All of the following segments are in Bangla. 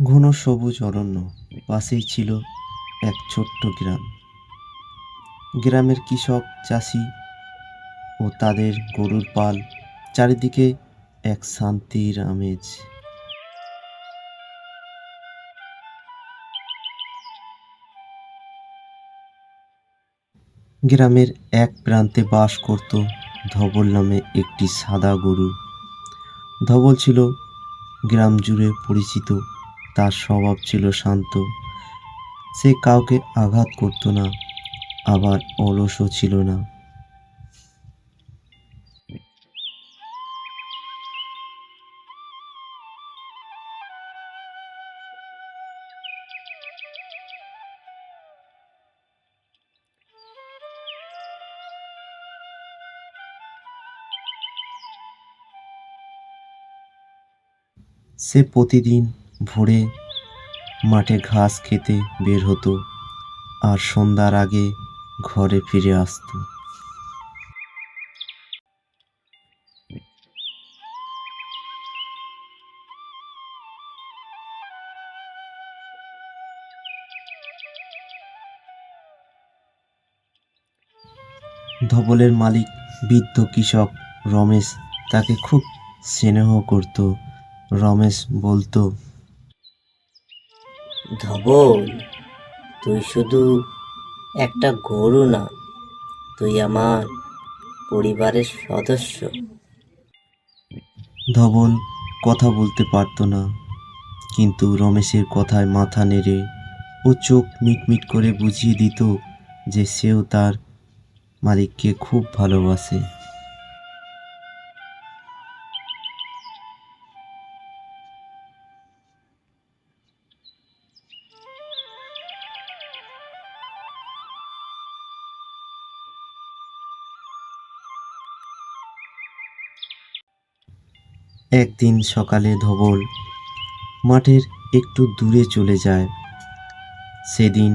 ঘন সবুজ অরণ্য, পাশেই ছিল এক ছোট্ট গ্রাম। গ্রামের কৃষক, চাষি ও তাদের গরুর পাল, চারিদিকে এক শান্তির আমেজ। গ্রামের এক প্রান্তে বাস করত ধবল নামে একটি সাদা গরু। ধবল ছিল গ্রাম জুড়ে পরিচিত। তার স্বভাব ছিল শান্ত। সে কাউকে আঘাত করত না, আবার অলসও ছিল না। সে প্রতিদিন ভোরে মাঠে ঘাস খেতে বের হতো আর সন্ধ্যার আগে ঘরে ফিরে আসতো। ধবলের মালিক, বৃদ্ধ কৃষক রমেশ, তাকে খুব স্নেহ করত। রমেশ বলতো, ধবল, তুই শুধু একটা গরু না, তুই আমার পরিবারের সদস্য। ধবল কথা বলতে পারত না, কিন্তু রমেশের কথায় মাথা নেড়ে ও চোখ মিটমিট করে বুঝিয়ে দিত যে সেও তার মালিককে খুব ভালোবাসে। একদিন সকালে ধবল মাঠের একটু দূরে চলে যায়। সেদিন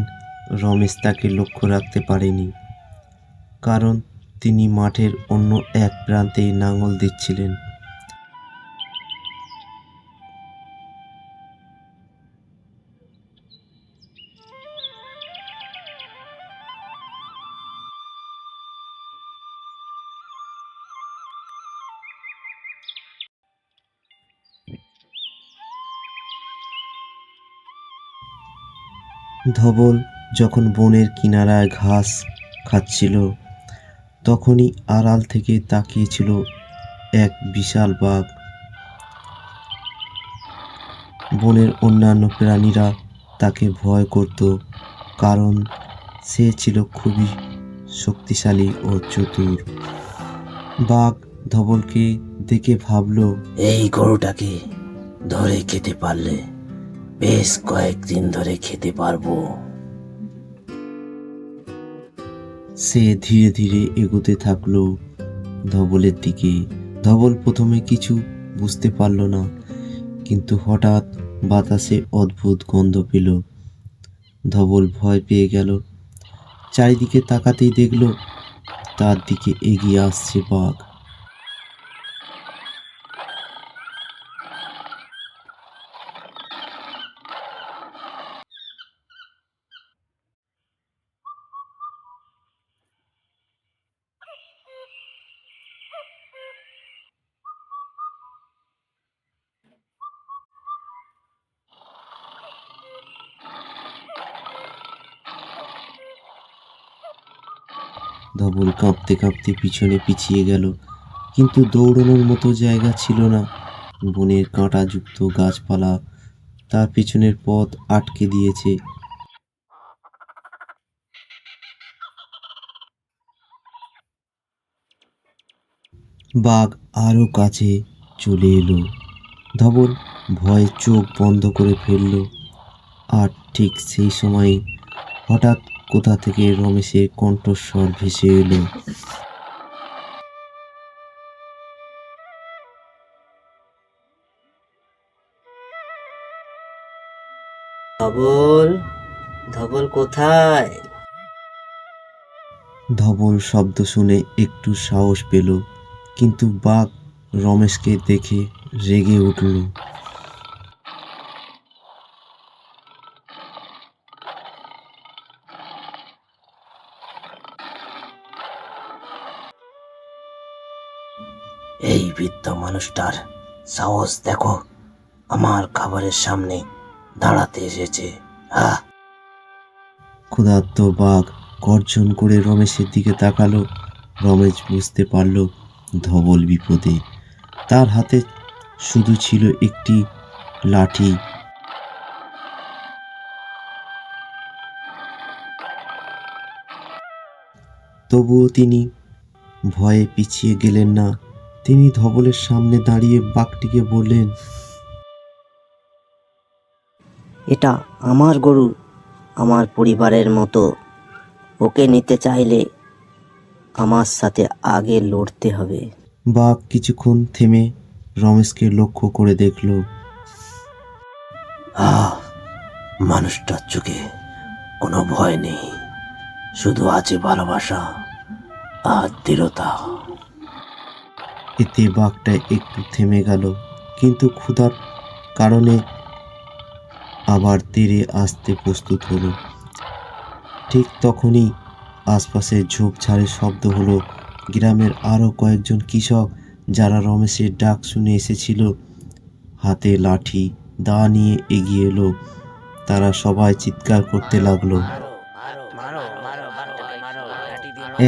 রমেশ তাকে লক্ষ্য রাখতে পারেনি, কারণ তিনি মাঠের অন্য এক প্রান্তে লাঙল দিচ্ছিলেন। ধবল যখন বনের কিনারায় ঘাস খাচ্ছিল, তখনই আড়াল থেকে তাকিয়েছিল এক বিশাল বাঘ। বনের অন্যান্য প্রাণীরা তাকে ভয় করত, কারণ সে ছিল খুবই শক্তিশালী ও চতুর। বাঘ ধবলকে দেখে ভাবল, এই গরুটাকে ধরে খেতে পারলে বেশ কয়েকদিন ধরে খেতে পারবো। সে ধীরে ধীরে এগোতে থাকলো ধবলের দিকে। ধবল প্রথমে কিছু বুঝতে পারল না, কিন্তু হঠাৎ বাতাসে অদ্ভুত গন্ধ পেল। ধবল ভয় পেয়ে গেল। চারিদিকে তাকাতেই দেখল তার দিকে এগিয়ে আসছে বাঘ। ধবল কাঁপতে কাঁপতে পিছনে পিছিয়ে গেল, কিন্তু দৌড়ানোর মতো জায়গা ছিল না। বনের কাঁটাযুক্ত গাছপালা তার পিছনের পথ আটকে দিয়েছে। বাঘ আরো কাছে চলে এলো। ধবল ভয়ে চোখ বন্ধ করে ফেলল। আর ঠিক সেই সময় হঠাৎ কোথা থেকে রমেশের কণ্ঠস্বর ভেসে এলো। ধবল, ধবল কোথায়? ধবল শব্দ শুনে একটু সাহস পেল, কিন্তু বাঘ রমেশকে দেখে রেগে উঠল। এই বৃদ্ধ মানুষটার সাহস দেখো, আমার খাবারের সামনে দাঁড়াতে এসেছে। হ্যাঁ, ক্ষুধার্ত বাঘ গর্জন করে রমেশের দিকে তাকালো। রমেশ বুঝতে পারল ধবল বিপদে। তার হাতে শুধু ছিল একটি লাঠি। তবুও তিনি ভয়ে পিছিয়ে গেলেন না। তিনি ধবলের সামনে দাঁড়িয়ে বাঘটিকে বললেন, এটা আমার গরু, আমার পরিবারের মতো। ওকে নিতে চাইলে আমার সাথে আগে লড়তে হবে। বাঘ কিছুক্ষণ থেমে রমেশকে লক্ষ্য করে দেখল। মানুষটার চোখে কোনো ভয় নেই, শুধু আছে ভালোবাসা আর দৃঢ়তা। এতে বাঘটা একটু থেমে গেল, কিন্তু ক্ষুধার কারণে আবার তেড়ে আসতে প্রস্তুত হলো। ঠিক তখনই আশপাশে ঝোপঝাড়ের শব্দ হলো। গ্রামের আরও কয়েকজন কৃষক যারা রমেশের ডাক শুনে এসেছিল, হাতে লাঠি দা নিয়ে এগিয়ে এলো। তারা সবাই চিৎকার করতে লাগলো।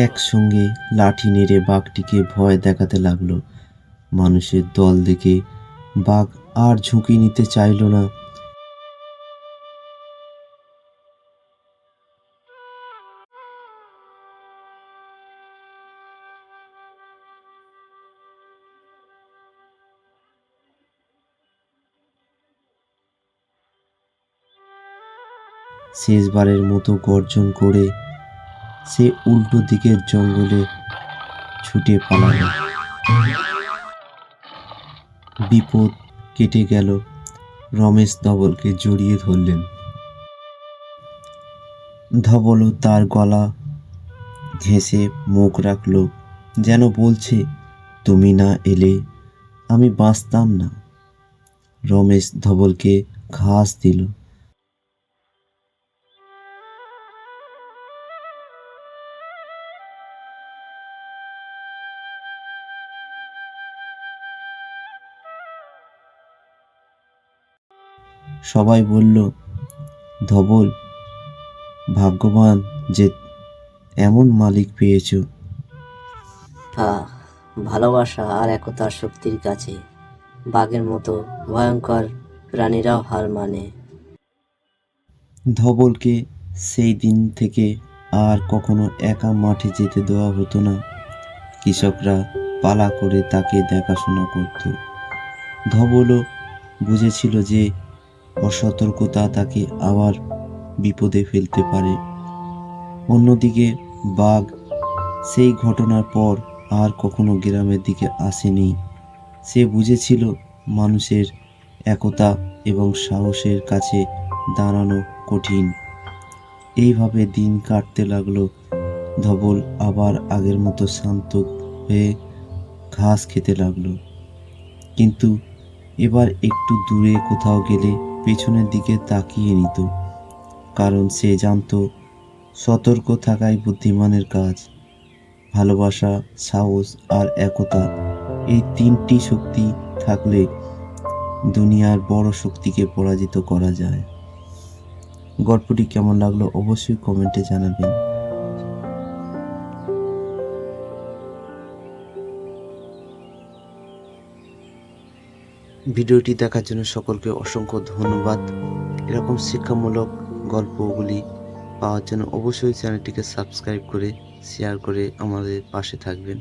একসঙ্গে লাঠি নেড়ে বাঘটিকে ভয় দেখাতে লাগলো। মানুষের দল দেখে বাঘ আর ঝুঁকি নিতে চাইল না। শেষবারের মতো গর্জন করে সে উল্টো দিকের জঙ্গলে ছুটে পালালো। বিপদ কেটে গেল। রমেশ ধবলকে জড়িয়ে ধরলেন। ধবলও তার গলা ঘেঁষে মুখ রাখলো, যেন বলছে, তুমি না এলে আমি বাঁচতাম না। রমেশ ধবলকে ঘাস দিল। সবাই বলল, ধবল ভাগ্যবান যে এমন মালিক পেয়েছ। ভালোবাসা আর একতার শক্তির কাছে বাঘের মতো ভয়ঙ্কর প্রাণীরাও হার মানে। ধবলকে সেই দিন থেকে আর কখনো একা মাঠে যেতে দেওয়া হতো না। কৃষকরা পালা করে তাকে দেখাশোনা করত। ধবলও বুঝেছিল যে অসতর্কতা তাকে আবার বিপদে ফেলতে পারে। অন্যদিকে বাঘ সেই ঘটনার পর আর কখনো গ্রামের দিকে আসেনি। সে বুঝেছিল মানুষের একতা এবং সাহসের কাছে দাঁড়ানো কঠিন। এইভাবে দিন কাটতে লাগলো। ধবল আবার আগের মতো শান্ত হয়ে ঘাস খেতে লাগলো, কিন্তু এবার একটু দূরে কোথাও গেলে পেছনের দিকে তাকিয়ে নিত, কারণ সে জানতো সতর্ক থাকাই বুদ্ধিমানের কাজ। ভালোবাসা, সাহস আর একতা, এই তিনটি শক্তি থাকলে দুনিয়ার বড় শক্তিকে পরাজিত করা যায়। গল্পটি কেমন লাগলো অবশ্যই কমেন্টে জানাবেন। ভিডিওটি দেখার জন্য সকলকে অসংখ্য ধন্যবাদ। এরকম শিক্ষামূলক গল্পগুলি পাওয়ার জন্য অবশ্যই চ্যানেলটিকে সাবস্ক্রাইব করে শেয়ার করে আমাদের পাশে থাকবেন।